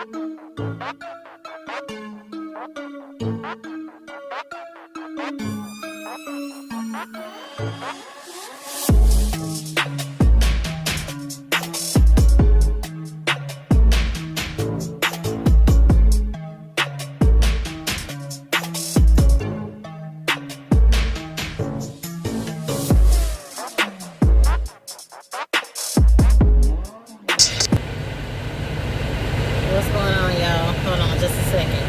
What's going on, y'all? Hold on just a second.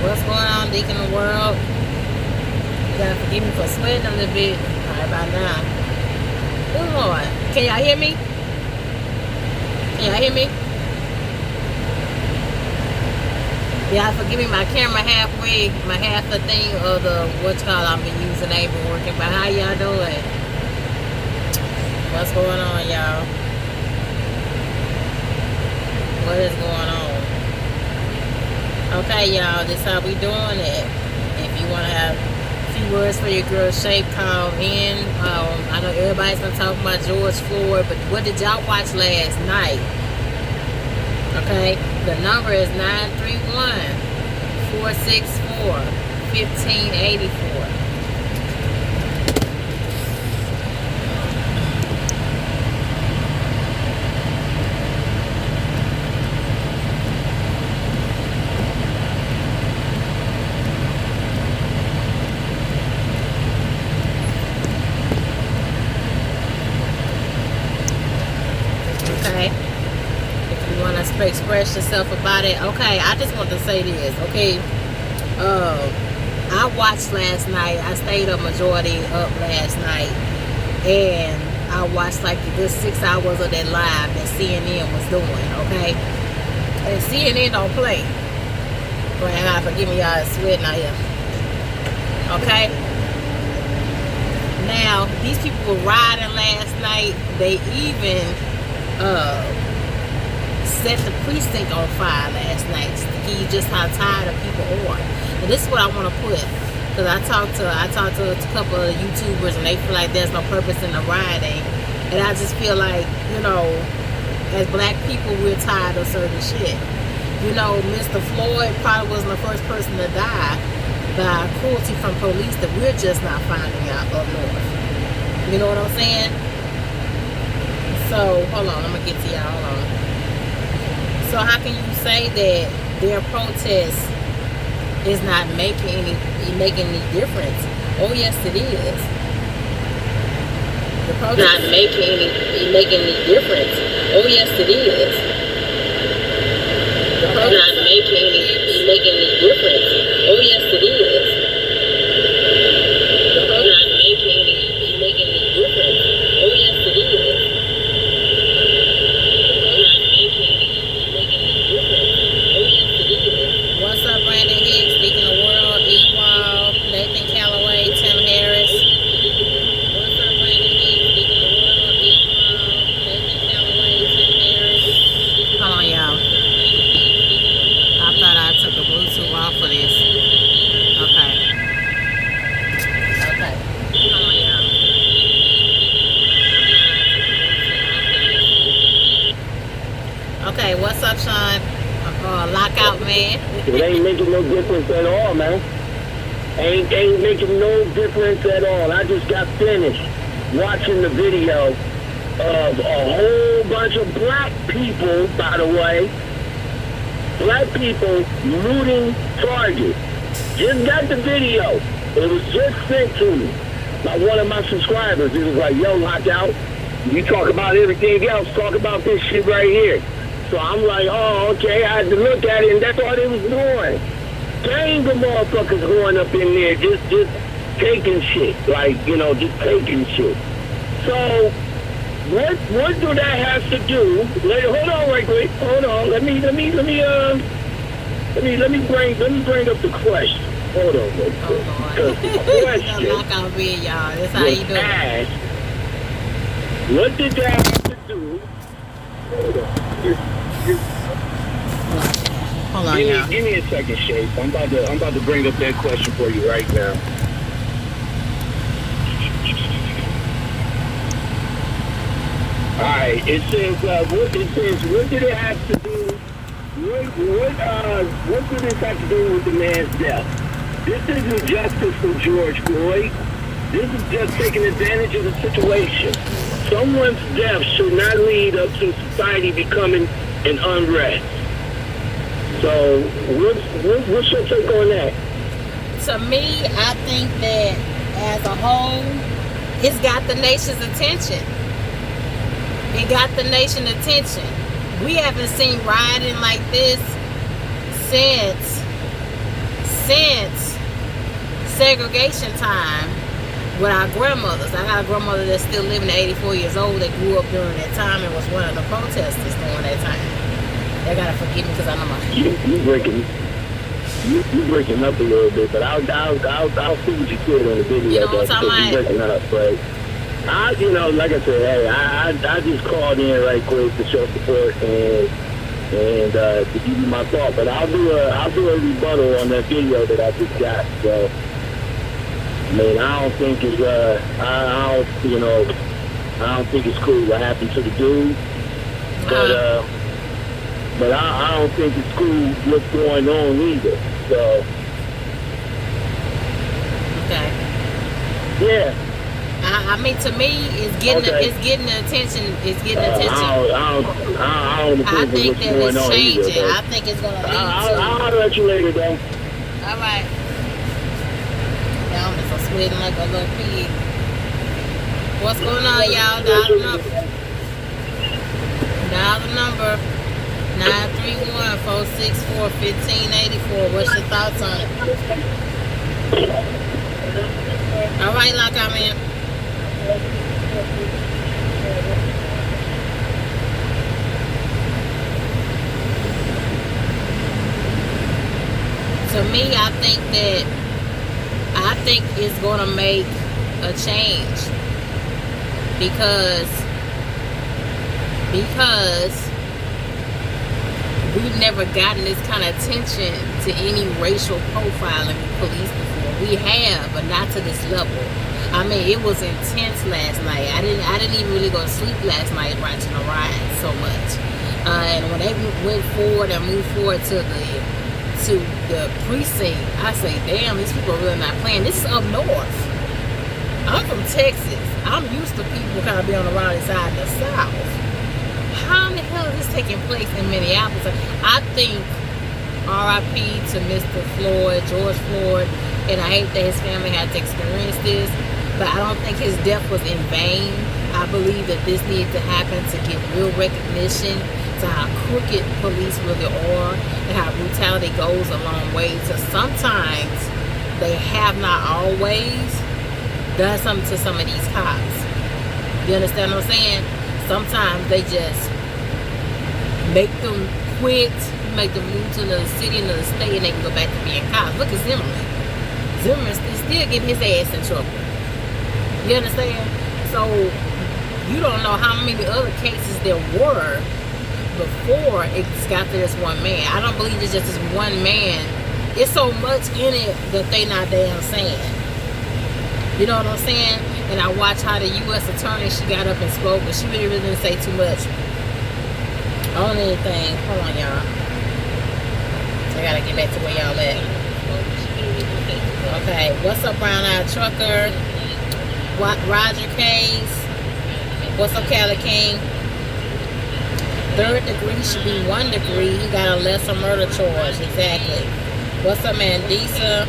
What's going on, Deacon of the World? You gotta forgive me for sweating a little bit. Right about now. Oh Lord. Can y'all hear me? Can y'all hear me? Y'all forgive me, my camera halfway, my half the thing of the what's called I've been using ain't been working. But how y'all doing? What's going on, y'all? What is going on? Okay, y'all, this how we doing it. If you wanna have words for your girl Shape, call in. I know everybody's been talking about George Floyd, but what did y'all watch last night? Okay, the number is 931-464-1584. Okay, if you want to express yourself about it. Okay, I just want to say this. Okay, I watched last night. I stayed up majority up last night, and I watched like the good 6 hours of that live that CNN was doing. Okay, and CNN don't play. Well, I gotta forgive me, y'all, sweating out here. Okay. Now these people were riding last night. They even set the precinct on fire last night to give you just how tired of people are. And this is what I want to put, because I talked to a couple of YouTubers and they feel like there's no purpose in the rioting, and I just feel like, you know, as black people, we're tired of certain shit. You know, Mr. Floyd probably wasn't the first person to die by cruelty from police that we're just not finding out up north. You know what I'm saying? So, hold on, I'm going to get to y'all, hold on. So how can you say that their protest is not making any difference? Oh, yes, it is. The protest not making any difference. Oh, yes, it is. The protest not making any difference. Oh, yes, it is. The protest not making any difference. Oh, yes, it is. What's up, Brandon Hicks, Deacon of the World, E-Wall, Nathan Calloway, Tim Harris. What's up, Brandon Hicks, Deacon of the World, E-Wall, Nathan Calloway, Tim Harris. Hold on, y'all. I thought I took the Bluetooth off of this. Okay. Okay. Hold on, y'all. Okay, what's up, Sean? Lockout man. It ain't making no difference at all, man. Ain't making no difference at all. I just got finished watching the video of a whole bunch of black people, by the way. Black people looting Target. Just got the video. It was just sent to me by one of my subscribers. It was like, yo, Lockout, you talk about everything else, talk about this shit right here. So I'm like, oh, okay, I had to look at it, and that's all they was doing. Gang of motherfuckers going up in there, just taking shit, like, you know, just taking shit. So, what do that have to do? Hold on, right quick. Hold on. Let me bring up the question. hold on, Oh Lord. because the question Lock out bed, y'all. That's how you was do it. asked, what did that have to do? Hold on. Hold on, y'all. Give me a second, Shape. I'm about to bring up that question for you right now. All right. It says, what did it have to do? What did this have to do with the man's death? This isn't justice for George Floyd. This is just taking advantage of the situation. Someone's death should not lead up to society becoming an unrest. So, what's your take on that? To me, I think that as a whole, it's got the nation's attention. It got the nation's attention. We haven't seen rioting like this since segregation time with our grandmothers. I got a grandmother that's still living at 84 years old that grew up during that time and was one of the protesters during that time. They gotta forgive me because I know my you breaking up a little bit, but I'll see what you said on the video. You know what I'm talking about? Breaking up, but like I said, hey, I just called in right quick to show support and to give you my thought. But I'll do a rebuttal on that video that I just got. So, I mean, I don't think it's I don't think it's cool what happened to the dude. But I don't think it's cool what's going on either. So, okay. Yeah. I mean, to me, it's getting the attention. It's getting attention. I think that it's changing. Either, I think it's gonna lead to. I'll let you later, though. All right. Now I'm just sweating like a little pig. What's going on, y'all? Dial the number. Dial the number. 931-464-1584. What's your thoughts on it? All right, lock I'm in. To me, I think it's gonna make a change because we've never gotten this kind of attention to any racial profiling with police before. We have, but not to this level. I mean, it was intense last night. I didn't even really go to sleep last night watching the riot so much. And when they went forward and moved forward to the precinct, I say, damn, these people are really not playing. This is up north. I'm from Texas. I'm used to people kind of being on the rowdy side of the South. How in the hell is this taking place in Minneapolis? I think R.I.P. to Mr. Floyd, George Floyd, and I hate that his family had to experience this, but I don't think his death was in vain. I believe that this needs to happen to give real recognition to how crooked police really are and how brutality goes a long way. So sometimes they have not always done something to some of these cops. You understand what I'm saying? Sometimes they just make them quit, make them move to another city, another state, and they can go back to being cops. Look at Zimmerman. Zimmerman is still getting his ass in trouble. You understand? So you don't know how many other cases there were before it got to this one man. I don't believe it's just this one man. It's so much in it that they not damn saying. You know what I'm saying? And I watched how the U.S. attorney, she got up and spoke, but she really didn't say too much on anything. Hold on, y'all. I gotta get back to where y'all at. Okay, what's up, Brown Eyed Trucker? Roger Case. What's up, Cali King? 3rd degree should be 1 degree. He got a lesser murder charge. Exactly. What's up, Mandisa?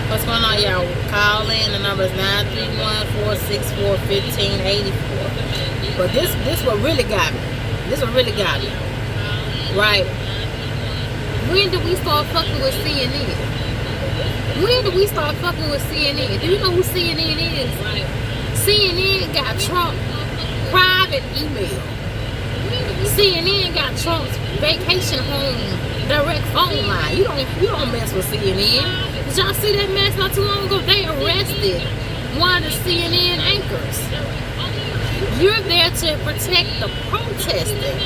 What's going on, y'all? Call in. The number is 931-464-1584. But this what really got me. This what really got me. Right. When did we start fucking with CNN? When did we start fucking with CNN? Do you know who CNN is? CNN got Trump private email. CNN got Trump's vacation home direct phone line. You don't mess with CNN. Did y'all see that mess not too long ago? They arrested one of the CNN anchors. You're there to protect the protesting.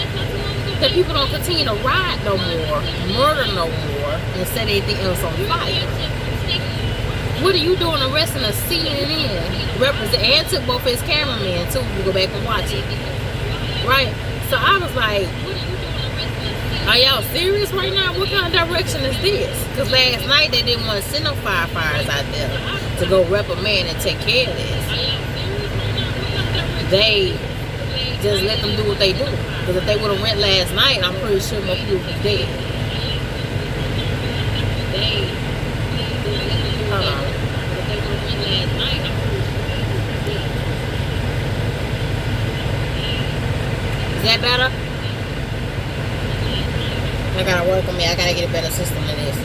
That people don't continue to riot no more, murder no more, and set anything else on fire. What are you doing arresting a CNN representative? And took both his cameramen too. You go back and watch it. Right? So I was like, are y'all serious right now? What kind of direction is this? Because last night they didn't want to send no firefighters out there to go reprimand and take care of this. They just let them do what they do. Because if they would have went last night, I'm pretty sure more people would be dead. Hold on. Is that better? I gotta work on me. I gotta get a better system than this.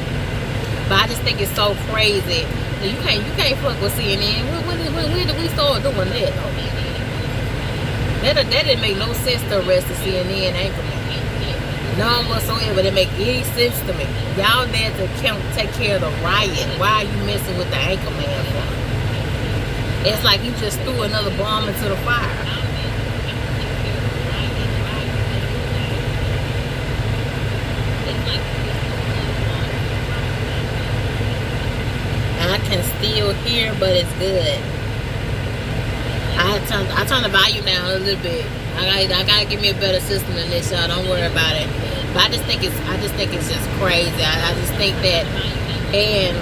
But I just think it's so crazy. You can't fuck with CNN. When did we start doing that? That didn't make no sense to arrest the CNN anchorman. None whatsoever. That make any sense to me. Y'all there to take care of the riot. Why are you messing with the anchorman for? It's like you just threw another bomb into the fire. I can still hear, but it's good. I turned the volume down a little bit. I gotta give me a better system than this, y'all. Don't worry about it. But I just think it's just crazy. I just think that, and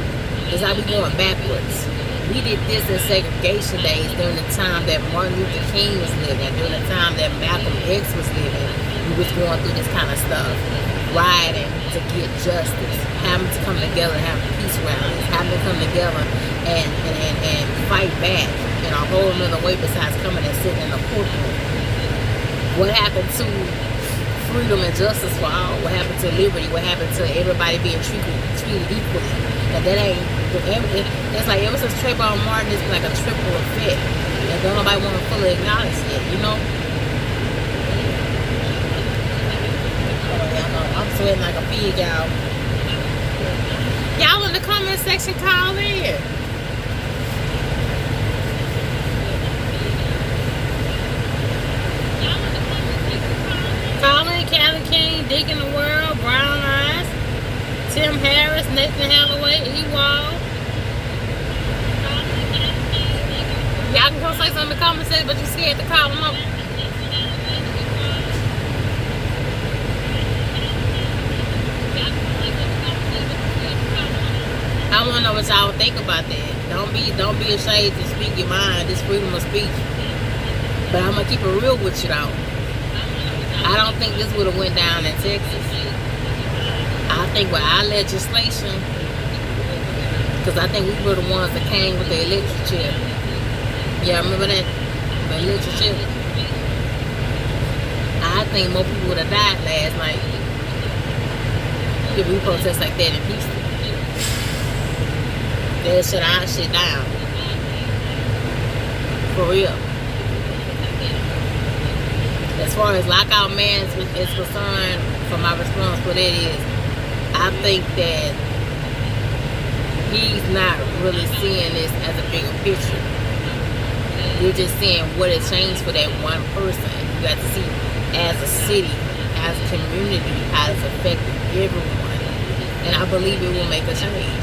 it's like we going backwards. We did this in segregation days during the time that Martin Luther King was living, during the time that Malcolm X was living. We was going through this kind of stuff, rioting to get justice, having to come together and have peace rallies, having to come together and fight back in a whole nother way besides coming and sitting in a courtroom. What happened to freedom and justice for all? What happened to liberty? What happened to everybody being treated equally? And that ain't, it's like ever since Trayvon Martin, it's been like a triple effect. And don't nobody want to fully acknowledge it, you know? I'm sweating like a pig, y'all. Y'all in the comment section, call in. Call in, Callie King, Digging the World, Brown Eyes, Tim Harris, Nathan Holloway, Ewald. Y'all can go say something in the comment section, but you scared to call them up. I want to know what y'all think about that. Don't be ashamed to speak your mind. This freedom of speech. But I'm gonna keep it real with you though. I don't think this would have went down in Texas. I think with our legislation, because I think we were the ones that came with the electric chair. Yeah, remember that? The electric chair. I think more people would have died last night if we protest like that in Houston. They'll shut our shit down. For real. As far as lockout man is concerned, for my response for that is, I think that he's not really seeing this as a bigger picture. You're just seeing what it changed for that one person. You got to see as a city, as a community, how it's affected everyone. And I believe it will make a change.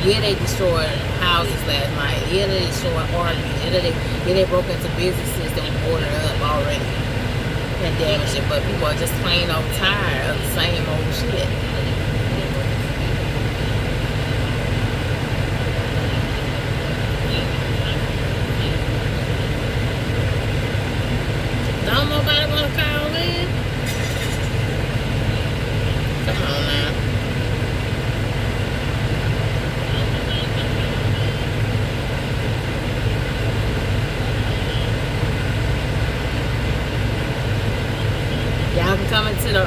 Yeah, they destroyed houses last night. Yeah, they destroyed RVs. Yeah, they broke into businesses that were boarded up already and damaged it. But people are just plain old tired of the same old shit. Don't nobody want to call in? Come on now. Y'all can come into the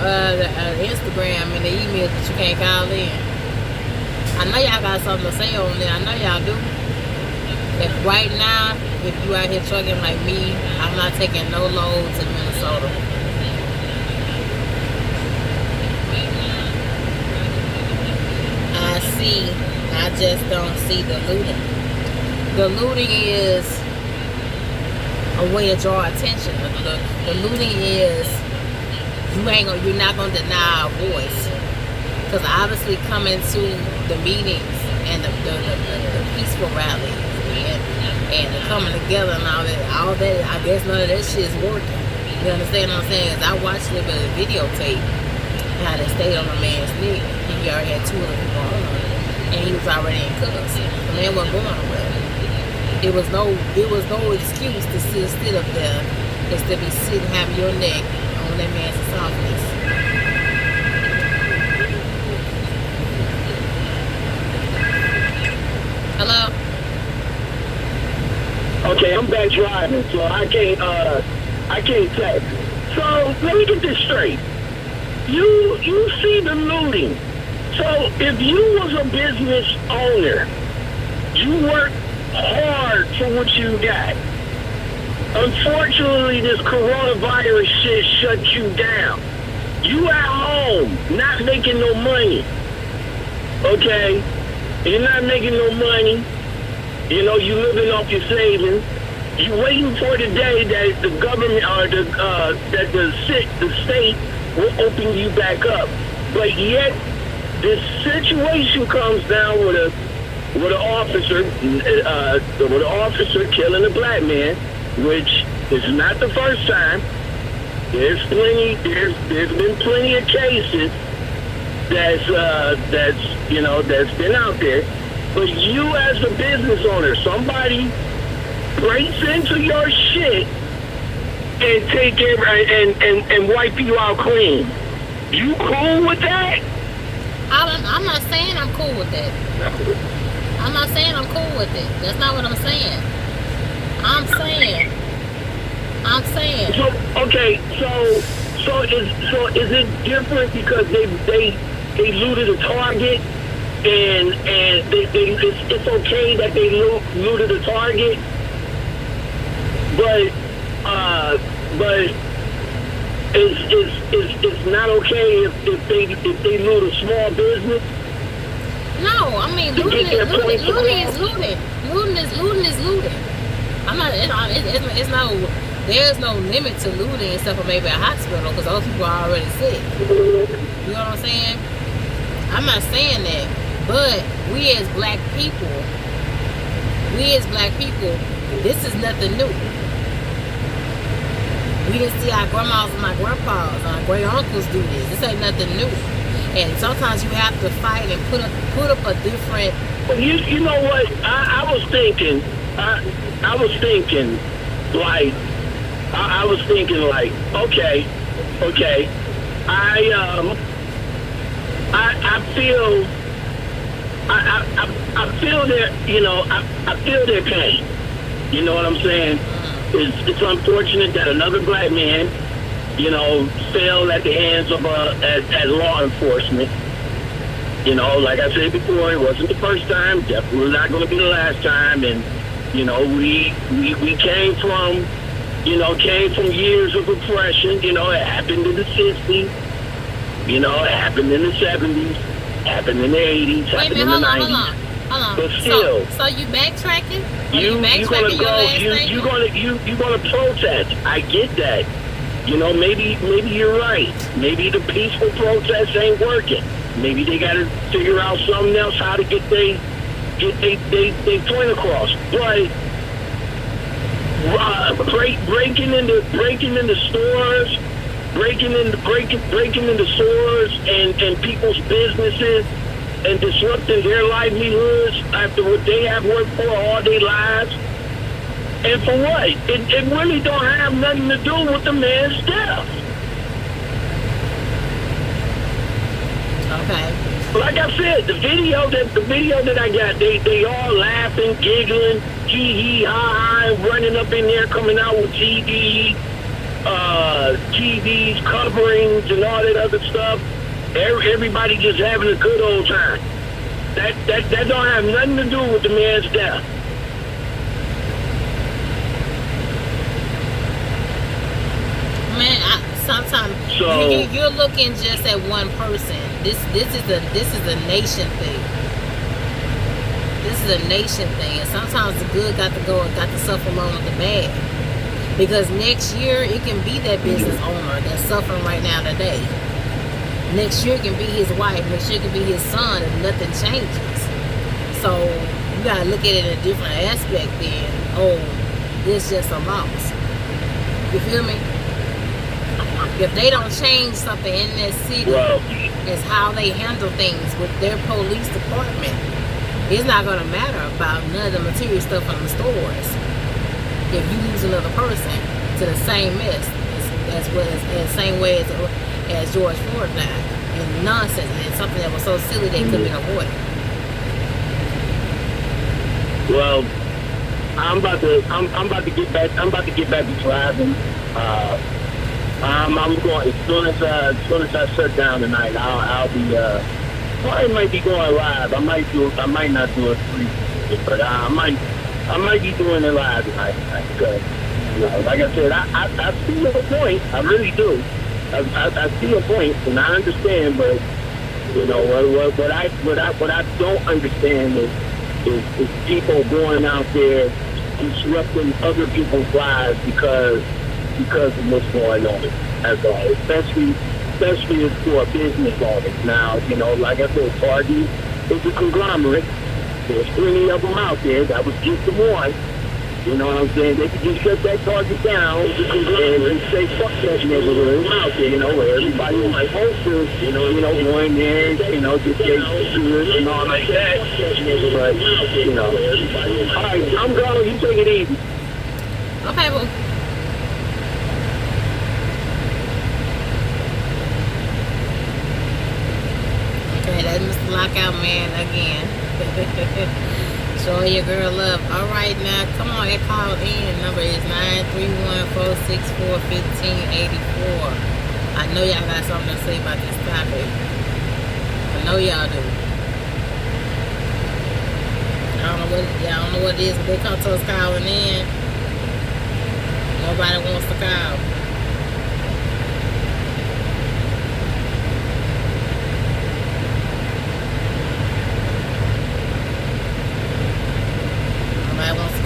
Instagram and the email that you can't call in. I know y'all got something to say on there. I know y'all do. If right now, if you out here trucking like me, I'm not taking no loads in Minnesota. see, I just don't see the looting. The looting is a way to draw attention. The looting is you're not gonna deny our voice, because obviously coming to the meetings and the peaceful rallies and the coming together and all that, I guess none of that shit is working. You understand what I'm saying? Cause I watched a little bit of videotape how they stayed on the man's neck. He already had 2 other people on him, and he was already in cuffs. The man wasn't going nowhere. It was no excuse to sit up there instead of be sitting having your neck on that man's esophagus. Hello? Okay, I'm back driving, so I can't text. So let me get this straight. You see the looting. So if you was a business owner, you worked hard for what you got. Unfortunately, this coronavirus shit shut you down. You at home, not making no money. Okay? You're not making no money. You know, you living off your savings. You waiting for the day that the government or that the state will open you back up. But yet, this situation comes down with an officer killing a black man, which is not the first time. There's been plenty of cases that's been out there. But you as a business owner, somebody breaks into your shit and take and wipe you out clean. You cool with that? I'm not saying I'm cool with that. I'm not saying I'm cool with it. That's not what I'm saying. I'm saying. So okay, so is it different because they looted a Target and it's okay that they looted a Target, but it's not okay if they loot a small business? No, I mean looting is looting. Looting is looting. I'm not. There's no limit to looting except for maybe a hospital because those people are already sick. You know what I'm saying? I'm not saying that, but we as black people, this is nothing new. We didn't see our grandmas and our grandpas and our great uncles do this. This ain't nothing new. And sometimes you have to fight and put up a different. Well, you know what? I was thinking like, okay. I feel their, I feel their pain. You know what I'm saying? It's unfortunate that another black man, fell at the hands of at law enforcement. Like I said before, it wasn't the first time, definitely not going to be the last time. And we came from years of oppression. It happened in the 60s. It happened in the 70s. Happened in the 80s. Happened in the 90s. Hold on. But still, so you backtracking? You're gonna protest. I get that. Maybe you're right. Maybe the peaceful protest ain't working. Maybe they got to figure out something else how to get they point across. But breaking into stores, breaking into stores and people's businesses and disrupting their livelihoods after what they have worked for all their lives. And for what? It really don't have nothing to do with the man's death. Okay. Like I said, the video that I got, they all laughing, giggling, hee ha ha, running up in there, coming out with TVs, coverings, and all that other stuff. Everybody just having a good old time. That don't have nothing to do with the man's death. Man, sometimes you're looking just at one person. This is a nation thing. this is a nation thing, and sometimes the good got to suffer along with the bad. Because next year it can be that business owner that's suffering right now today. Next year it can be his wife. Next year it can be his son, if nothing changes. So you gotta look at it in a different aspect than, oh, it's just a loss. You feel me? If they don't change something in that city, as how they handle things with their police department, it's not gonna matter about none of the material stuff in the stores. If you lose another person to the same mess, as well as the same way as George Floyd died, and nonsense, and something that was so silly they could have been avoided. Well, I'm about to get back. I'm about to get back to driving. I'm going as soon as I shut down tonight. I'll be. I might be going live. I might not do a free, but I might be doing it live tonight. Because, like I said, I see your point. I really do. I see your point, and I understand. But what I don't understand is people going out there disrupting other people's lives because of what's going on. That's all. Especially for a business owner. Now, like I said, Target is a conglomerate. There's plenty of them out there. That was just the one. You know what I'm saying? They could just shut that Target down and say, fuck that neighborhood out there, where everybody was supposed to, going there, just get good and all like that. But, all right, I'm going. You take it easy. Okay, well. Okay, that's Mr. Lockout Man again. Showing your girl love. All right, now, come on, it call in. Number is 931-464-1584. I know y'all got something to say about this topic. I know y'all do. I don't know what it is, but they come to us calling in. Nobody wants to call.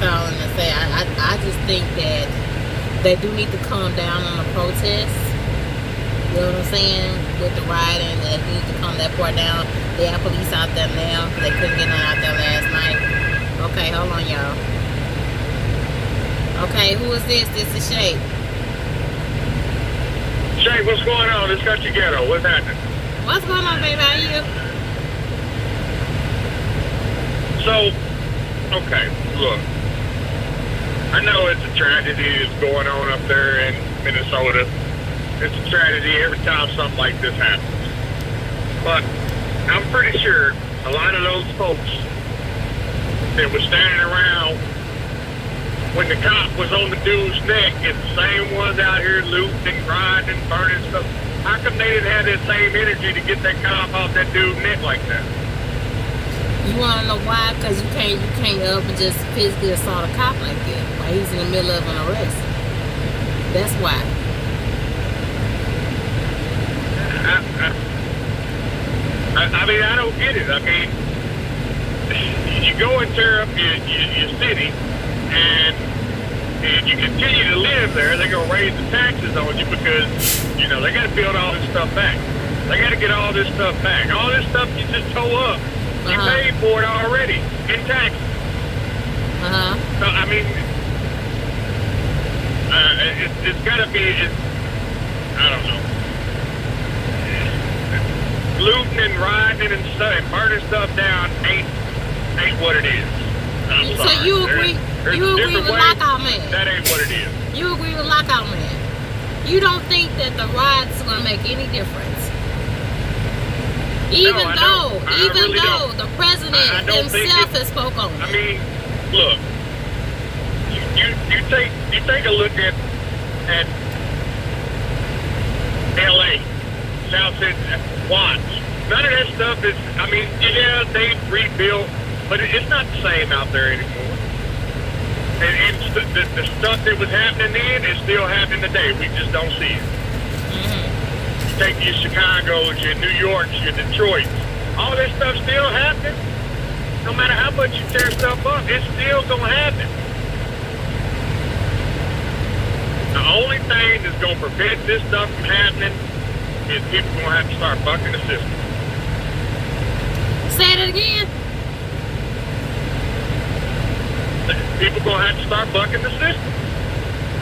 And say, I just think that they do need to calm down on the protests. You know what I'm saying? With the rioting, they need to calm that part down. They have police out there now. They couldn't get none out there last night. Okay, hold on, y'all. Okay, who is this? This is Shay. Shay, what's going on? It's Got Your Ghetto. What's happening? What's going on, baby? How are you? So, okay, look. I know it's a tragedy that's going on up there in Minnesota. It's a tragedy every time something like this happens. But I'm pretty sure a lot of those folks that were standing around when the cop was on the dude's neck is the same ones out here looting and grinding and burning stuff. How come they didn't have that same energy to get that cop off that dude's neck like that? You want to know why? Because you can't up and just physically assault a cop like that while he's in the middle of an arrest. That's why. I mean, I don't get it. I mean, you go and tear up your city, and you continue to live there, they're going to raise the taxes on you because, they got to build all this stuff back. They got to get all this stuff back. All this stuff you just tore up. You paid for it already in taxes. So, I mean, it's got to be, I don't know. Looting and riding and stuff and burning stuff down ain't what it is. I'm sorry. So you agree? You agree with Lockout Man? That ain't what it is. You agree with Lockout Man? You don't think that the riots are going to make any difference? Even though the president himself has spoke on it. I mean, look, you take a look at L.A., South City, Watts. None of that stuff is. I mean, yeah, they rebuilt, but it's not the same out there anymore. And the stuff that was happening then is still happening today. We just don't see it. Take your Chicago's, your New York's, your Detroit's. All this stuff still happening. no matter how much you tear stuff up, it's still gonna happen. The only thing that's gonna prevent this stuff from happening is people gonna have to start bucking the system. Say it again. People gonna have to start bucking the system.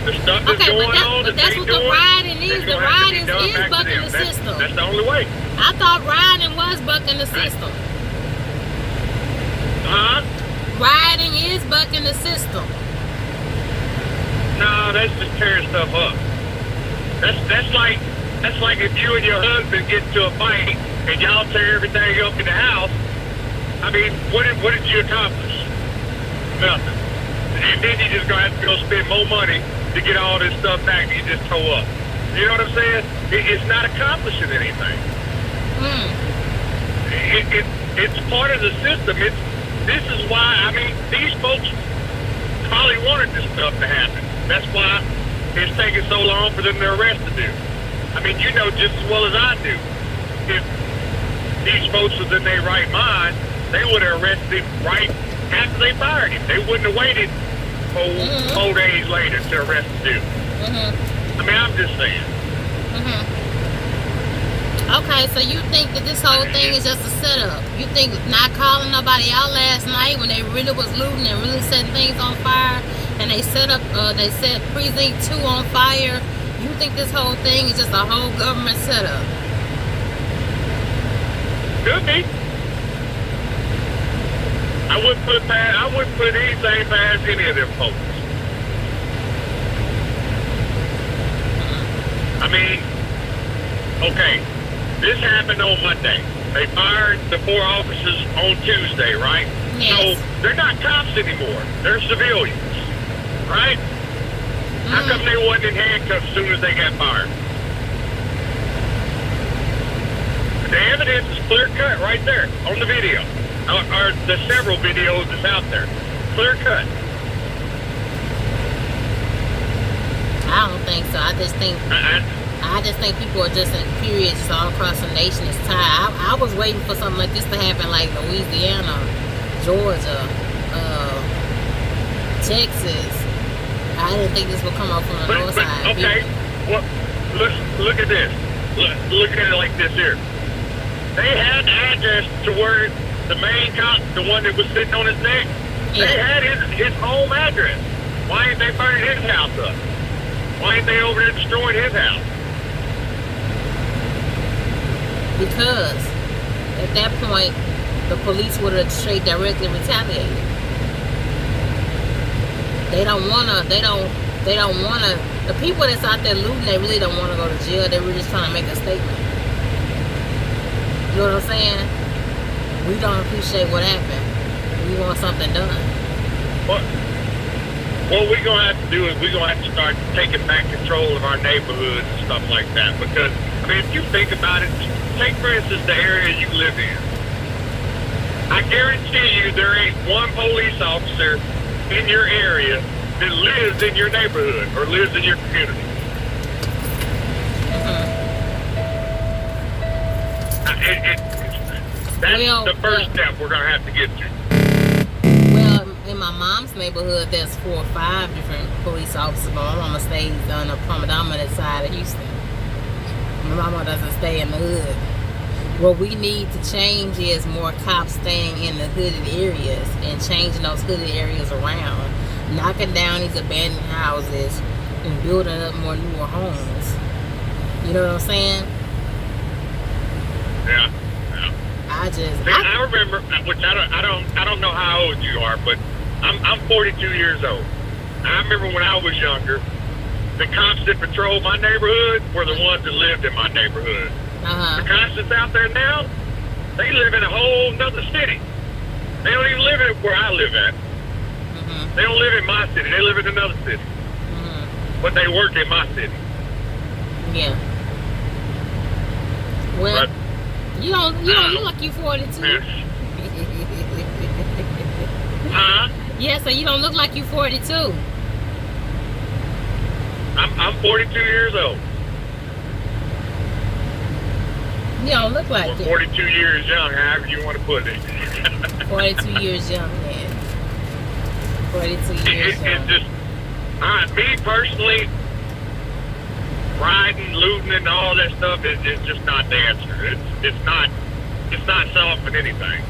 The stuff that's going on, but that's what the rioting is. The rioting is bucking the system. That's the only way. I thought rioting was bucking the system. Huh? Rioting is bucking the system. No, that's just tearing stuff up. That's like if you and your husband get into a fight and y'all tear everything up in the house. I mean, what did you accomplish? Nothing. And then you just gonna have to go spend more money to get all this stuff back that you just tore up. You know what I'm saying? It's not accomplishing anything. It's part of the system. This is why, I mean, these folks probably wanted this stuff to happen. That's why it's taking so long for them to arrest the dude. I mean, you know just as well as I do. If these folks was in their right mind, they would have arrested him right after they fired him. They wouldn't have waited 4 days later to arrest the dude. I mean, I'm just saying. Okay, so you think that this whole thing is just a setup? You think not calling nobody out last night when they really was looting and really setting things on fire, and they set precinct 2 on fire? You think this whole thing is just a whole government setup? Could be. I wouldn't put anything past any of them folks. I mean, okay, this happened on Monday. They fired the 4 officers on Tuesday, right? Yes. So they're not cops anymore. They're civilians, right? How come they wasn't in handcuffs as soon as they got fired? The evidence is clear cut right there on the video. Or the several videos that's out there. Clear cut. I don't think so. I just think people are just in periods all across the nation. It's tired. I was waiting for something like this to happen, like Louisiana, Georgia, Texas. I didn't think this would come up from the north side. Okay, well, look at this. Look at it like this here. They had the address to where the main cop, the one that was sitting on his neck, they had his home address. Why ain't they burning his house up? Why ain't they over there destroying his house? Because at that point, the police would have straight directly retaliated. They don't wanna, the people that's out there looting, they really don't wanna go to jail. They're really just trying to make a statement. You know what I'm saying? We don't appreciate what happened. We want something done. What we're going to have to do is we're going to have to start taking back control of our neighborhoods and stuff like that. Because, I mean, if you think about it, take, for instance, the area you live in. I guarantee you there ain't one police officer in your area that lives in your neighborhood or lives in your community. That's the first step we're going to have to get to. Well, in my mom's neighborhood, there's 4 or 5 different police officers. But my mama stays on the predominant side of Houston. My mama doesn't stay in the hood. What we need to change is more cops staying in the hooded areas and changing those hooded areas around. Knocking down these abandoned houses and building up more newer homes. You know what I'm saying? Yeah. I remember, which I don't know how old you are, but I'm 42 years old. I remember when I was younger, the cops that patrolled my neighborhood were the ones that lived in my neighborhood. The cops that's out there now, they live in a whole nother city. They don't even live in where I live at. They don't live in my city. They live in another city. But they work in my city. Yeah. Well, you don't look like you 42. Huh? Yeah, so you don't look like you 42. I'm 42 years old. You don't look like Or it. 42 years young, however you want to put it. 42 years young, man. 42 years young. It's just, me personally, riding, looting, and all that stuff is just not the answer. It's not solving anything.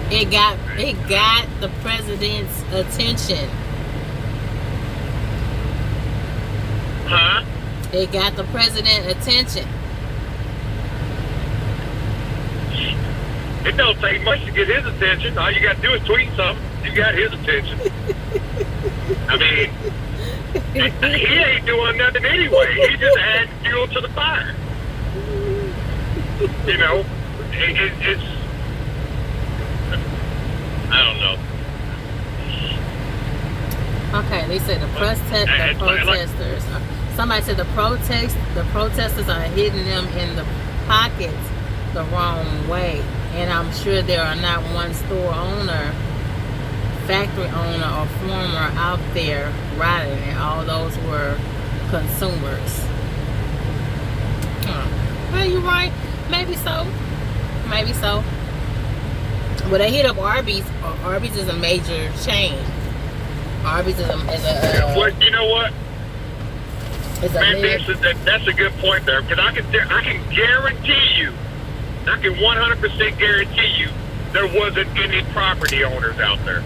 It got the president's attention. Huh? It got the president attention. It don't take much to get his attention. All you got to do is tweet something. You got his attention. I mean, he ain't doing nothing anyway. He just adding fuel to the fire. You know, it's I don't know. Okay, they said the protesters. Somebody said the protesters are hitting them in the pockets the wrong way, and I'm sure there are not one store owner, factory owner, or farmer out there riding it. All those were consumers. Well, you're right. Maybe so. Maybe so. Well, they hit up Arby's. Arby's is a major chain. Arby's is a well, you know what? Man, that's a good point there, because I can guarantee you, I can 100% guarantee you, there wasn't any property owners out there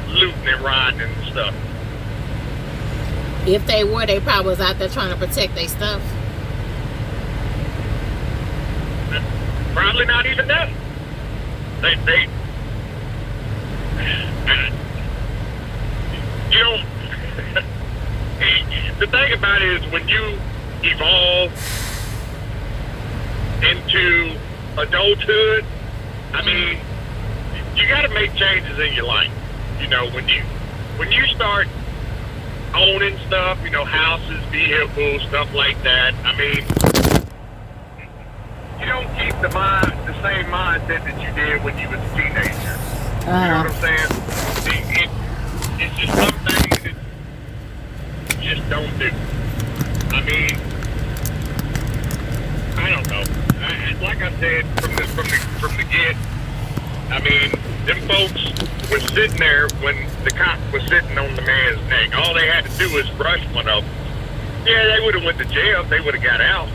looting and riding and stuff. If they were, they probably was out there trying to protect their stuff. Probably not even that. They you know, the thing about it is when you evolve into adulthood, I mean, you got to make changes in your life. You know, when you start owning stuff, you know, houses, vehicles, stuff like that, I mean, you don't keep the same mindset that you did when you was a teenager. You know what I'm saying? It's just some things that you just don't do. I mean, I don't know. Like I said from the get, I mean, them folks were sitting there when the cop was sitting on the man's neck. All they had to do was brush one of them. Yeah, they would have went to jail if they would have got out.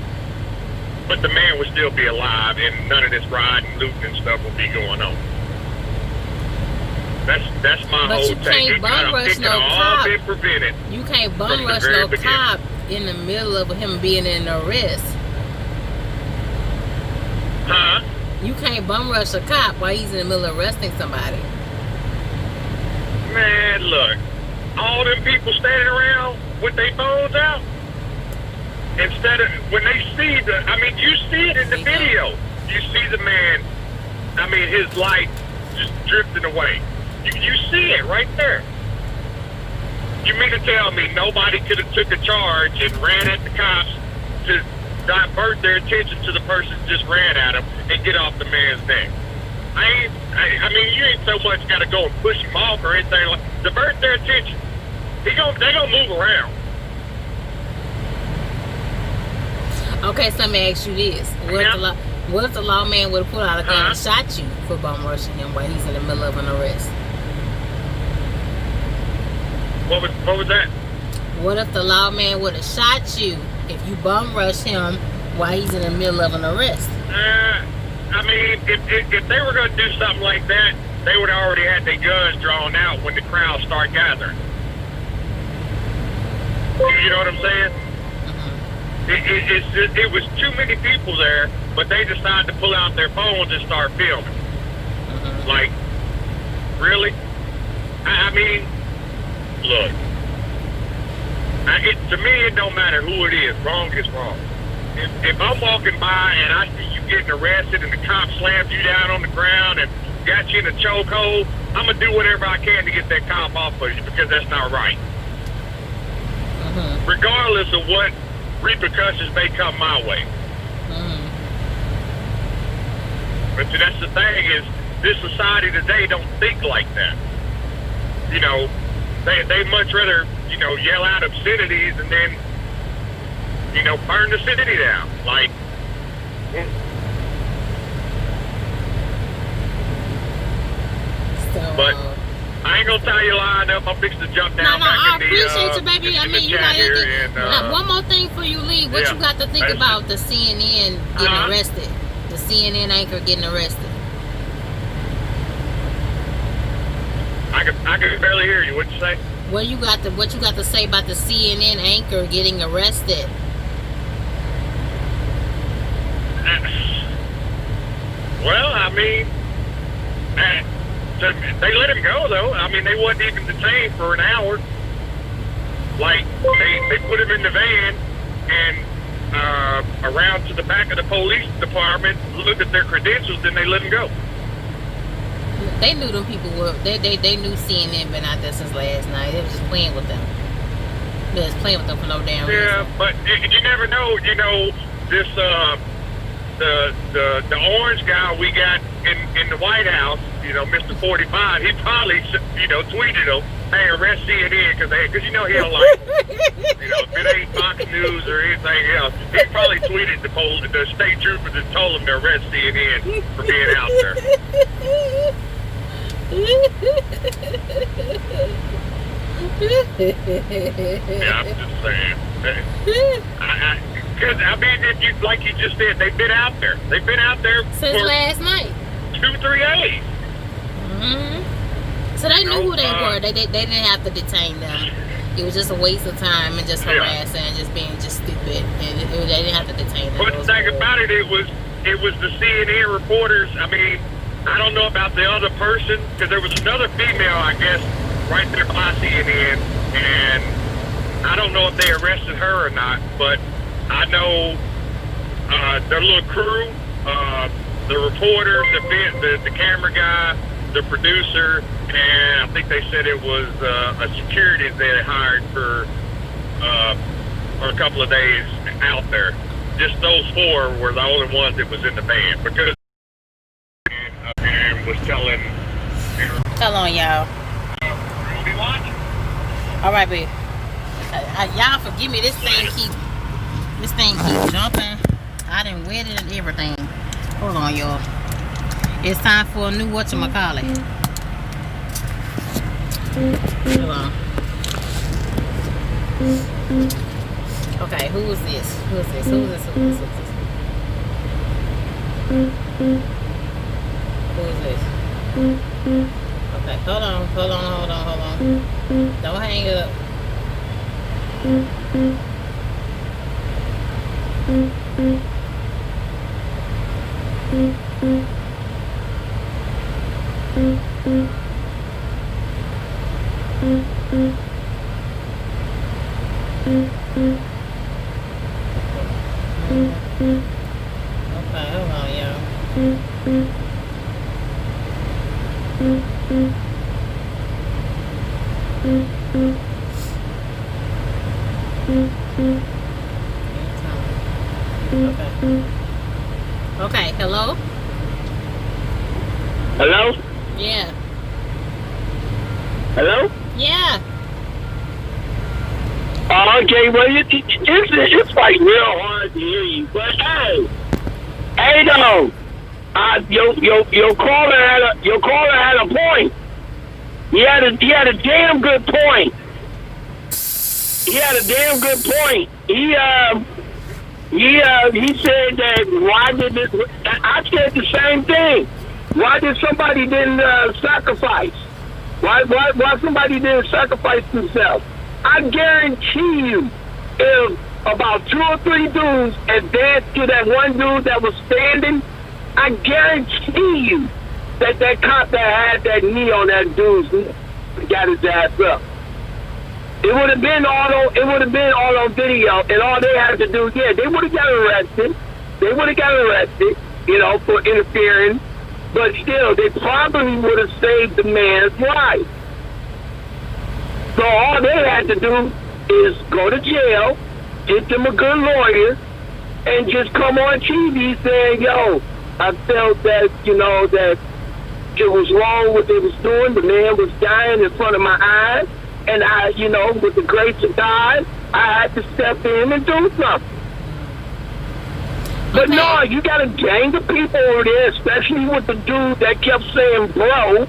But the man would still be alive, and none of this riding, looting, and stuff would be going on. That's my but whole you thing. can't bum rush no cop. Been prevented. You can't bum rush no cop in the middle of him being in arrest. Huh? You can't bum rush a cop while he's in the middle of arresting somebody. Man, look, all them people standing around with their phones out. Instead of, when they see I mean, you see it in the video. You see the man, I mean, his light just drifting away. You see it right there. You mean to tell me nobody could have took a charge and ran at the cops to divert their attention to the person who just ran at him and get off the man's neck? I mean, you ain't so much got to go and push him off or anything like. Divert their attention. They gonna move around. Okay, so let me ask you this: what if the lawman would have pulled out a gun and shot you for bum rushing him while he's in the middle of an arrest? What was that? What if the lawman would have shot you if you bum rush him while he's in the middle of an arrest? I mean, if they were going to do something like that, they would have already had their guns drawn out when the crowd start gathering. You know what I'm saying? Mm-hmm. It was too many people there, but they decided to pull out their phones and start filming. Mm-hmm. Like, really? I mean, look. To me, it don't matter who it is. Wrong is wrong. If I'm walking by and I see you getting arrested and the cop slams you down on the ground and got you in a chokehold, I'm going to do whatever I can to get that cop off of you because that's not right. Mm-hmm. Regardless of what repercussions may come my way. Mm-hmm. But see, that's the thing is, this society today don't think like that. You know, they much rather yell out obscenities and then, burn the city down. Like, So, but I ain't gonna tie your line up. I'm fixing to jump down. no, I appreciate you, baby. I mean, you got anything. One more thing for you leave. What you got to think about the CNN getting arrested? The CNN anchor getting arrested. I can barely hear you. What'd you say? What you got to say about the CNN anchor getting arrested? Well, I mean, they let him go though. I mean, they wasn't even detained for an hour. Like they put him in the van and around to the back of the police department, looked at their credentials, then they let him go. They knew them people were. They knew CNN been out there since last night. They was just playing with them. They was playing with them for no damn reason. Yeah, but you never know. This the orange guy we got in the White House, Mr. 45, he probably, tweeted him, hey, arrest CNN, because he don't like, if it ain't Fox News or anything else, he probably tweeted the state troopers and told them to arrest CNN for being out there. Yeah, I'm just saying. Because, I mean, if you, like you just said, they've been out there. They've been out there since for last night. 2-3 days. Mm-hmm. So they knew who they were. They didn't have to detain them. It was just a waste of time and just harassing and just being just stupid. And they didn't have to detain them. But the thing about it, it was the CNN reporters. I mean, I don't know about the other person, because there was another female, I guess, right there by CNN, and I don't know if they arrested her or not, but I know their little crew, the reporter, the camera guy, the producer, and I think they said it was a security they had hired for a couple of days out there. Just those 4 were the only ones that was in the van, because and was telling. Hold on, y'all. We'll be watching. All right, babe. Y'all forgive me. This thing keeps jumping. I done wet it and everything. Hold on, y'all. It's time for a new whatchamacallit. Hold on. Okay, who is this? Who is this? Who is this? Who is this? Who is this? Okay, hold on. Don't hang up. Okay, hold on, y'all. Okay, hello? Hello? Yeah. Hello? Yeah. Okay, well, it's like real hard to hear you, but hey though, your caller had a point. He had a damn good point. He said that why did this? I said the same thing. Why did somebody didn't sacrifice? Why somebody didn't sacrifice themselves? I guarantee you, if about 2 or 3 dudes advanced to that one dude that was standing, I guarantee you that cop that had that knee on that dude's knee got his ass up. It would have been all on video, and all they had to do, they would have got arrested. They would have got arrested, for interfering. But still, they probably would have saved the man's life. So all they had to do is go to jail, get them a good lawyer, and just come on TV saying, yo, I felt that, that it was wrong what they was doing. The man was dying in front of my eyes. And I, you know, with the grace of God, I had to step in and do something. But no, you got a gang of people over there, especially with the dude that kept saying bro,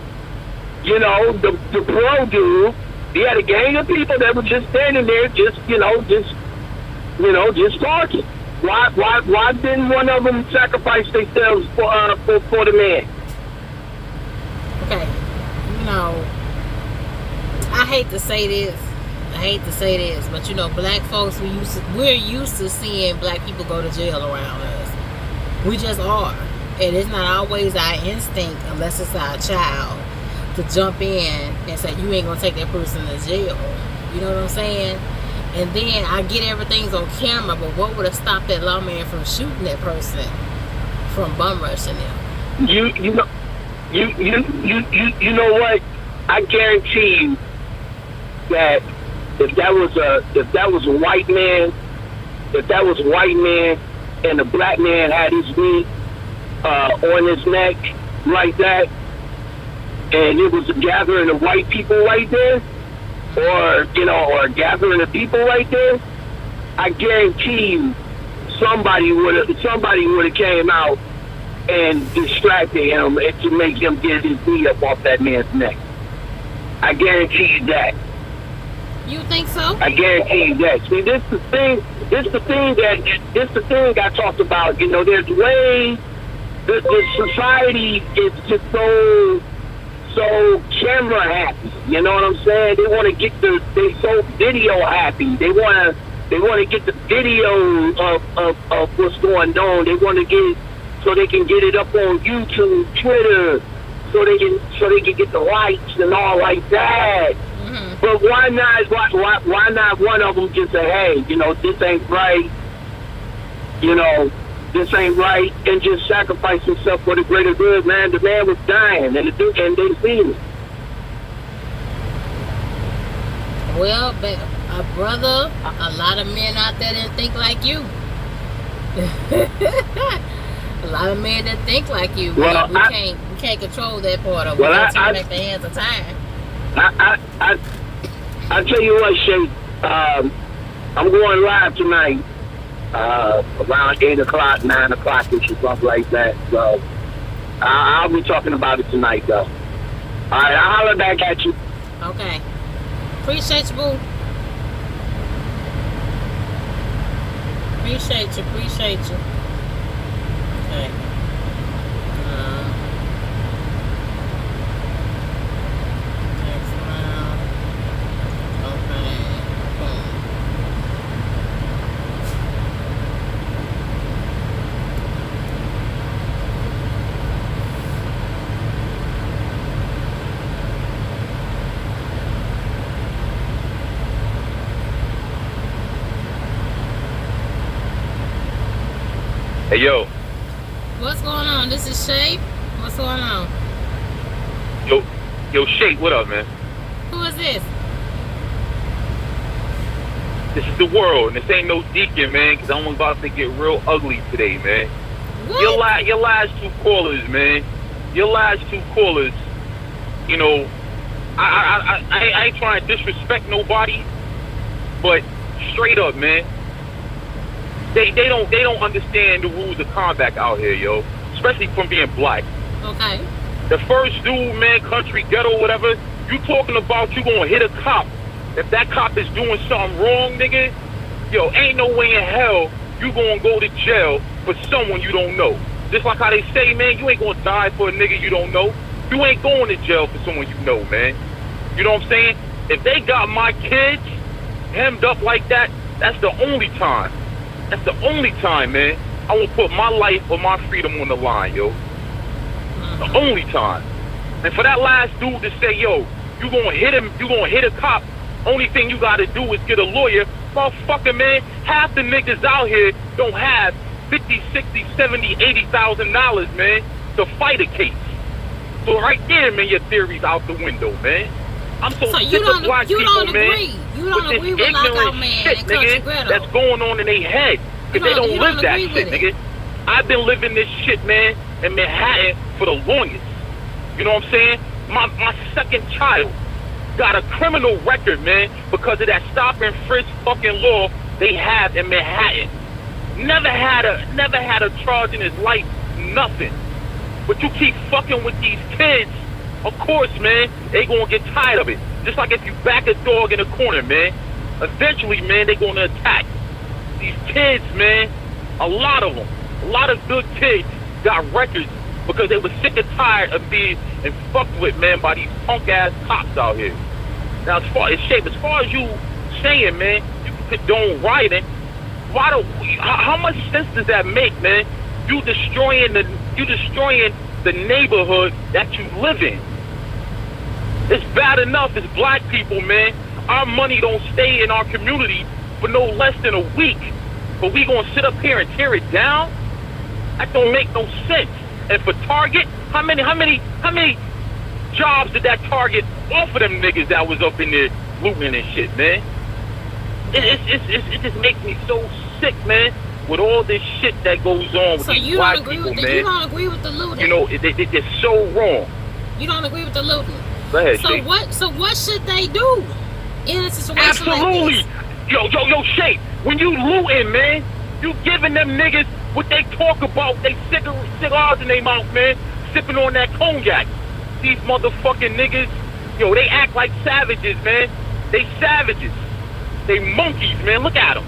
you know, the bro dude. He had a gang of people that were just standing there, just talking. Why didn't one of them sacrifice themselves for the man? Okay, you know, I hate to say this, but you know, black folks, we're used to seeing black people go to jail around us. We just are, and it's not always our instinct, unless it's our child, to jump in and say you ain't gonna take that person to jail. You know what I'm saying? And then I get everything's on camera, but what would have stopped that lawman from shooting that person, from bum rushing them? You know what? I guarantee you that if that was a white man, and the black man had his knee on his neck like that, and it was a gathering of white people right there, or a gathering of people right there, I guarantee you somebody would have came out and distracted him to make him get his knee up off that man's neck. I guarantee you that. You think so? I guarantee you that. See, this the thing I talked about. You know, there's ways the society is just so camera happy. You know what I'm saying? They want to get they so video happy. They want to get the video of what's going on. They want to get so they can get it up on YouTube, Twitter, so they can get the likes and all like that. Mm-hmm. But why not one of them just say, hey, you know, this ain't right. You know, this ain't right, and just sacrifice himself for the greater good, man. The man was dying, and they seen it. Well, brother, a lot of men out there didn't think like you. A lot of men that think like you. Well, we can't control that part of it. Well, we turn back the hands of time. I tell you what, Shay, I'm going live tonight, around 8 o'clock, 9 o'clock-ish or something like that. So I'll be talking about it tonight, though. All right, I'll holler back at you. Okay. Appreciate you, boo. Appreciate you. Okay. Next round. Okay. Boom. Hey, yo. What's going on? This is Shay. What's going on? Yo, Shay, what up, man? Who is this? This is the world, and this ain't no deacon, man, because I'm about to get real ugly today, man. What? Your last two callers, man. Your last two callers, you know, I ain't trying to disrespect nobody, but straight up, man. They don't understand the rules of combat out here, yo. Especially from being black. Okay. The first dude, man, country, ghetto, whatever, you talking about you gonna hit a cop. If that cop is doing something wrong, nigga, yo, ain't no way in hell you gonna go to jail for someone you don't know. Just like how they say, man, you ain't gonna die for a nigga you don't know. You ain't going to jail for someone you know, man. You know what I'm saying? If they got my kids hemmed up like that, that's the only time. That's the only time, man, I will put my life or my freedom on the line, yo. The only time. And for that last dude to say, yo, you gonna hit him, you gonna hit a cop, only thing you gotta do is get a lawyer. Motherfucker, man, half the niggas out here don't have $50, $60, $70, $80,000, man, to fight a case. So right there, man, your theory's out the window, man. I'm so sick of black people, man. You don't agree with Knockout Man and Country Ghetto. That's going on in their head. Because they don't live that shit, nigga. I've been living this shit, man, in Manhattan for the longest. You know what I'm saying? My second child got a criminal record, man, because of that stop and frisk fucking law they have in Manhattan. Never had a charge in his life, nothing. But you keep fucking with these kids, of course, man, they gonna get tired of it. Just like if you back a dog in a corner, man, eventually, man, they gonna attack. These kids, man, a lot of them, a lot of good kids got records because they were sick and tired of being and fucked with, man, by these punk ass cops out here. Now, as far as you saying, man, you condone rioting, how much sense does that make, man? You destroying the neighborhood that you live in. It's bad enough as black people, man. Our money don't stay in our community for no less than a week, but we gonna sit up here and tear it down? That don't make no sense. And for Target, how many jobs did that Target offer them niggas that was up in there looting and shit, man? It just makes me so sick, man, with all this shit that goes on with these black people, man. You don't agree with the looting? You know, they're so wrong. You don't agree with the looting? Go ahead, So what should they do in a situation Absolutely. like this? Yo, Shay, when you looting, man, you giving them niggas what they talk about, they cigars in their mouth, man, sipping on that cognac. These motherfucking niggas, yo, they act like savages, man. They savages. They monkeys, man. Look at them.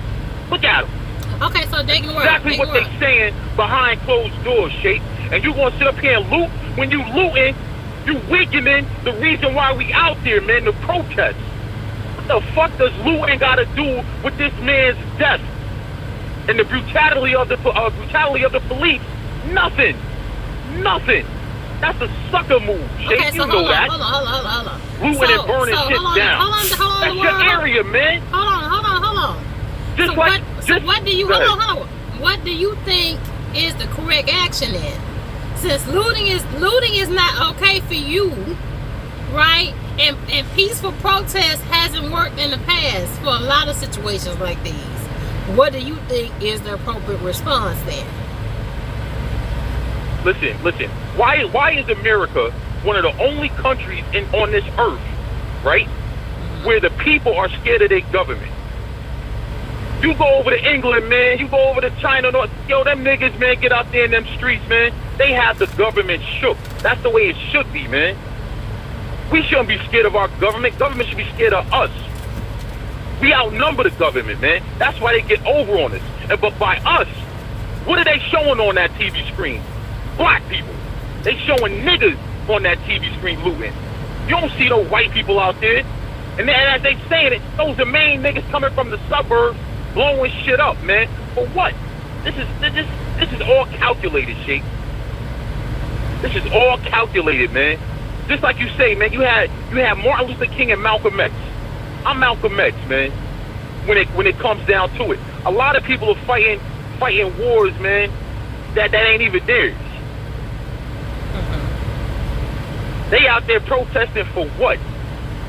Look at them. Okay, so they can work. Exactly what they saying behind closed doors, Shay. And you gonna sit up here and loot? When you looting, you weakening the reason why we out there, man, the protest. What the fuck does looting gotta do with this man's death? And the brutality of the police? Nothing. That's a sucker move, Shay. Okay, so hold on. Looting and burning shit down. Hold on. That's your area, man. Hold on. What do you think is the correct action then? Since looting is not okay for you, right? And peaceful protest hasn't worked in the past for a lot of situations like these. What do you think is the appropriate response then? Listen. Why is America one of the only countries on this earth, right, where the people are scared of their government? You go over to England, man. You go over to China, North. Yo, them niggas, man, get out there in them streets, man. They have the government shook. That's the way it should be, man. We shouldn't be scared of our government. Government should be scared of us. We outnumber the government, man. That's why they get over on us. But by us, what are they showing on that TV screen? Black people. They showing niggas on that TV screen looting. You don't see no white people out there. And then as they saying it, those are main niggas coming from the suburbs blowing shit up, man. For what? This is all calculated, shit. This is all calculated, man. Just like you say, man, you had Martin Luther King and Malcolm X. I'm Malcolm X, man. When it comes down to it, a lot of people are fighting wars, man, that ain't even theirs. They out there protesting for what?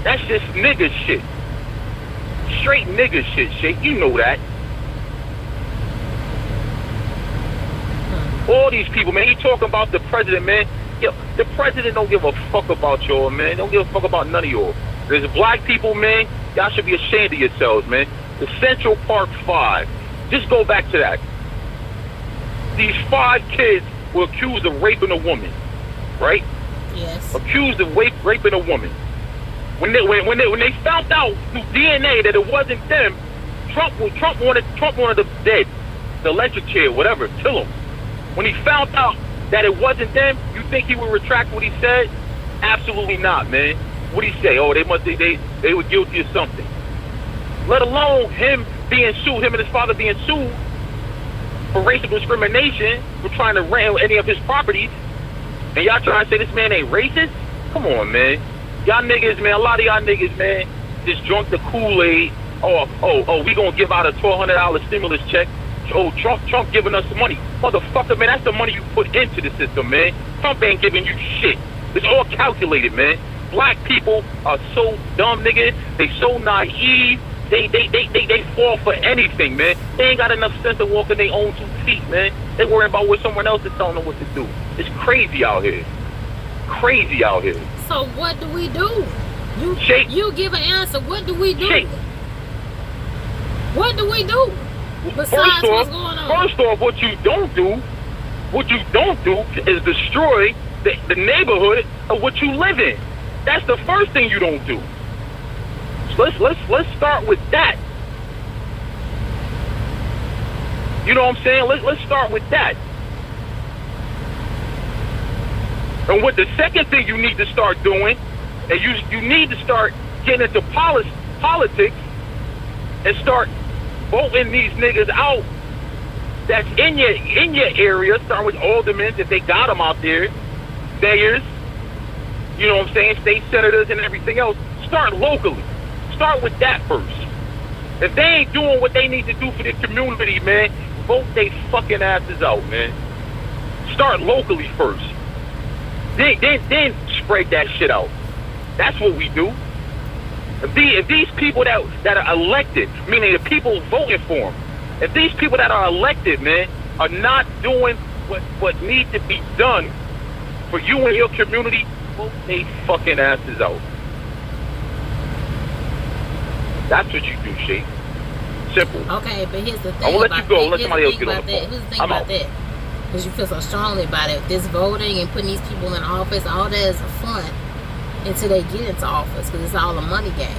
That's just nigga shit. Straight nigga shit. You know that. All these people, man, he talking about the president, man. Yo, the president don't give a fuck about y'all, man. Don't give a fuck about none of y'all. There's black people, man. Y'all should be ashamed of yourselves, man. The Central Park 5. Just go back to that. These 5 kids were accused of raping a woman, right? Yes. Accused of raping a woman. When they found out through DNA that it wasn't them, Trump wanted them dead, the electric chair, whatever, kill him. When he found out that it wasn't them, you think he would retract what he said? Absolutely not, man. What did he say? Oh, they were guilty of something. Let alone him and his father being sued for racial discrimination for trying to rent any of his properties. And y'all trying to say this man ain't racist? Come on, man. Y'all niggas, man, a lot of y'all niggas, man, just drunk the Kool-Aid. Oh, we gonna give out a $1,200 stimulus check. Oh, Trump giving us money. Motherfucker, man, that's the money you put into the system, man. Trump ain't giving you shit. It's all calculated, man. Black people are so dumb, nigga. They so naive. They fall for anything, man. They ain't got enough sense to walk in their own 2 feet, man. They worry about what someone else is telling them what to do. It's crazy out here. Crazy out here. So what do we do? You give an answer. What do we do? Shake. What do we do? Besides what's going on? First off, what you don't do is destroy the neighborhood of what you live in. That's the first thing you don't do. So let's start with that. You know what I'm saying? Let's start with that. And what the second thing you need to start doing is you need to start getting into politics and start voting these niggas out that's in your area, starting with aldermen if they got them out there, mayors, you know what I'm saying, state senators and everything else. Start locally. Start with that first. If they ain't doing what they need to do for the community, man, vote they fucking asses out, man. Start locally first. Then spread that shit out. That's what we do. If these people that are elected, meaning the people voting for them, if these people that are elected, man, are not doing what needs to be done for you and your community, vote they fucking asses out. That's what you do, Sheikh. Simple. Okay, but here's the thing. I'm gonna let you go. Let somebody else get on the phone. Here's the thing about that. Because you feel so strongly about it. This voting and putting these people in office, all that is a front until they get into office, because it's all a money game.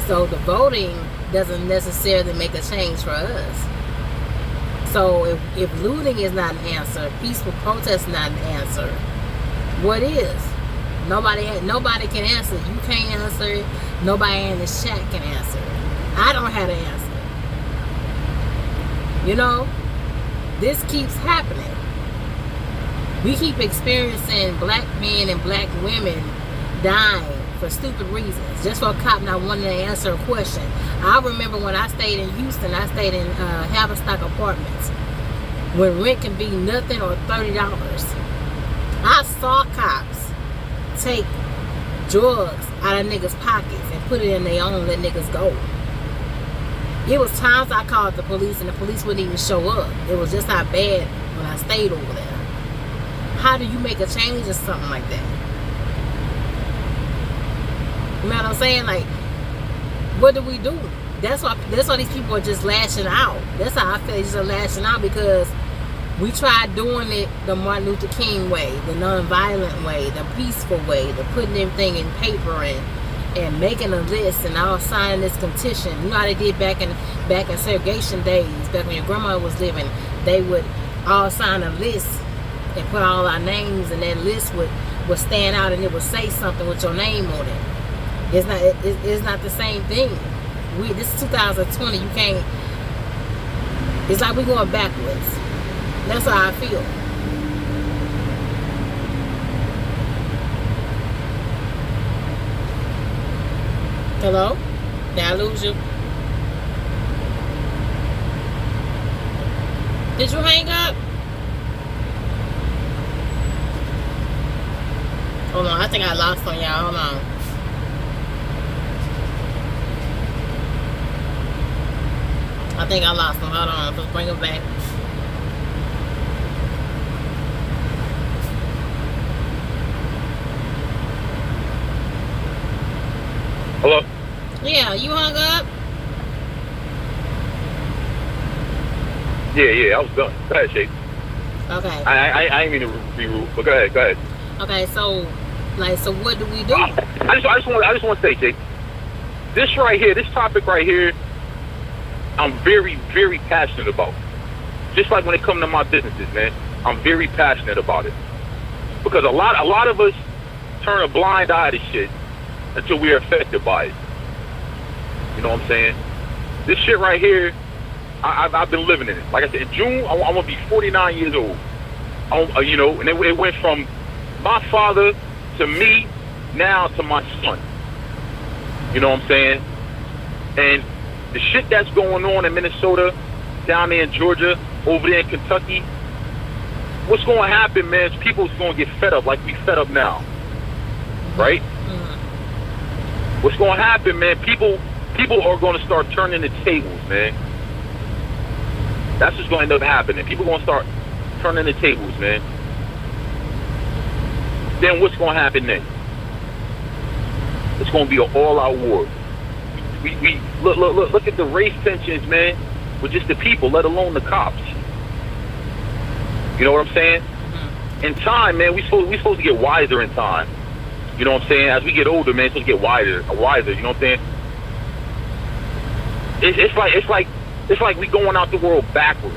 So the voting doesn't necessarily make a change for us. So if looting is not an answer, peaceful protest is not an answer, what is? Nobody can answer. You can't answer it. Nobody in the chat can answer it. I don't have the answer. You know? This keeps happening. We keep experiencing black men and black women dying for stupid reasons, just for a cop not wanting to answer a question. I remember when I stayed in Houston, I stayed in Haverstock Apartments, when rent can be nothing or $30. I saw cops take drugs out of niggas' pockets and put it in their own and let niggas go. It was times I called the police and the police wouldn't even show up. It was just how bad when I stayed over there. How do you make a change or something like that? You know what I'm saying? Like, what do we do? That's why these people are just lashing out. That's how I feel. They're just lashing out because we tried doing it the Martin Luther King way, the nonviolent way, the peaceful way, the putting everything in paper and making a list and all signing this petition. You know how they did back in segregation days, back when your grandma was living. They would all sign a list and put all our names, and that list would stand out and it would say something with your name on it. It's not the same thing. This is 2020. You can't. It's like we're going backwards. That's how I feel. Hello? Did I lose you? Did you hang up? Hold on, I think I lost on y'all. Hold on. I think I lost him. Hold on, let's bring him back. Hello? Yeah, you hung up? Yeah, I was done. Go ahead, Shake. Okay. I ain't mean to be rude, but go ahead. Okay, so what do we do? I just want to say, Shake, this right here, this topic right here, I'm very, very passionate about. Just like when it comes to my businesses, man, I'm very passionate about it. Because a lot of us turn a blind eye to shit until we're affected by it. You know what I'm saying? This shit right here, I've been living in it. Like I said, in June, I'm gonna be 49 years old. You know, and it went from my father to me, now to my son. You know what I'm saying? And the shit that's going on in Minnesota, down there in Georgia, over there in Kentucky, what's going to happen, man, is people's going to get fed up like we fed up now. Right? Mm-hmm. What's going to happen, man, people are going to start turning the tables, man. That's what's going to end up happening. People are going to start turning the tables, man. Then what's going to happen next? It's going to be an all-out war. We look at the race tensions, man, with just the people, let alone the cops. You know what I'm saying? In time, man, we supposed to get wiser in time. You know what I'm saying? As we get older, man, it's supposed to get wiser. You know what I'm saying? It's like we going out the world backwards.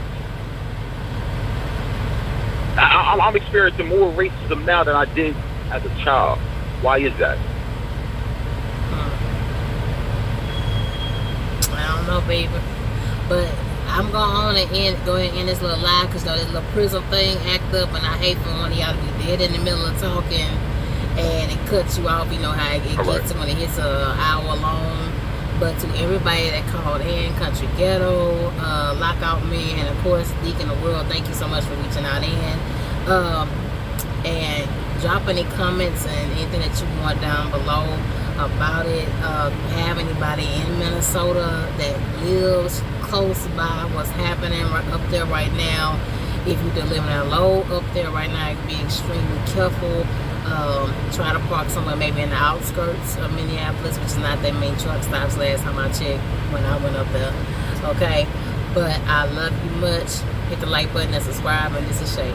I'm experiencing more racism now than I did as a child. Why is that? I don't know, baby. But I'm going to go ahead and end this little live because this little prison thing act up, and I hate for one of y'all to be dead in the middle of talking and it cuts you off. You know how it gets when it hits an hour long. But to everybody that called in, Country Ghetto, Lockout Man, and of course Deacon of the World, thank you so much for reaching out in. And drop any comments and anything that you want down below about it. Have anybody in Minnesota that lives close by what's happening up there right now? If you're living out low up there right now, be extremely careful. Try to park somewhere maybe in the outskirts of Minneapolis, which is not that many truck stops last time I checked when I went up there. Okay, but I love you much. Hit the like button and subscribe, and this is Shay.